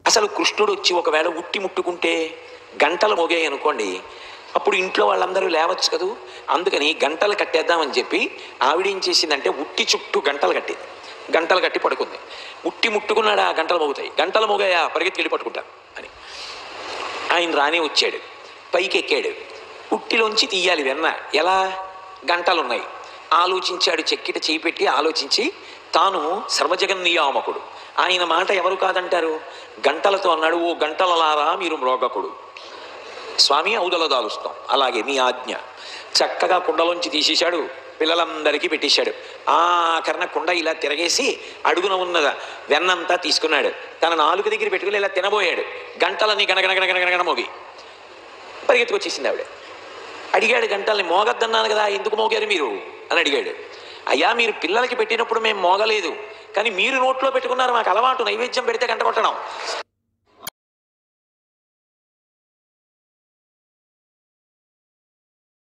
అసలు కృష్ణుడు వచ్చి ఒకవేళ ఉట్టి ముట్టుకుంటే గంటలు మోగాయి అనుకోండి, అప్పుడు ఇంట్లో వాళ్ళందరూ లేవచ్చు కదూ. అందుకని గంటలు కట్టేద్దామని చెప్పి ఆవిడ ఏం చేసిందంటే ఉట్టి చుట్టూ గంటలు కట్టింది. గంటలు కట్టి పడుకుంది. ఉట్టి ముట్టుకున్నాడా గంటలు మోగుతాయి, గంటలు మోగాయా పరిగెత్తి వెళ్ళి పట్టుకుంటాను అని. ఆయన రానే వచ్చాడు, పైకి ఎక్కాడు. ఉట్టిలోంచి తీయాలి వెన్న, ఎలా? గంటలు ఉన్నాయి. ఆలోచించాడు, చెక్కిట చేయి పెట్టి ఆలోచించి, తాను సర్వజగన్నియామకుడు, ఆయన మాట ఎవరు కాదంటారు. గంటలతో అన్నాడు, ఓ గంటలలారా మీరు మ్రోగకుడు. స్వామి ఔదల దాలుస్తాం, అలాగే మీ ఆజ్ఞ. చక్కగా కుండలోంచి తీసేశాడు, పిల్లలందరికీ పెట్టేశాడు. ఆఖరణ కుండ ఇలా తిరగేసి అడుగున ఉన్నదా వెన్నంతా తీసుకున్నాడు. తన నాలుగు దగ్గర పెట్టుకుని ఇలా తినబోయాడు. గంటలని గణగణగణగణగణ మోగి పరిగెత్తుకొచ్చేసింది ఆవిడ. అడిగాడు గంటల్ని, మోగద్దన్నాను కదా, ఎందుకు మోగారు మీరు అని అడిగాడు. అయ్యా మీరు పిల్లలకి పెట్టినప్పుడు మేము మోగలేదు, కానీ మీరు నోట్లో పెట్టుకున్నారు, మాకు అలవాటు నైవేద్యం పెడితే గంట కొట్టడం.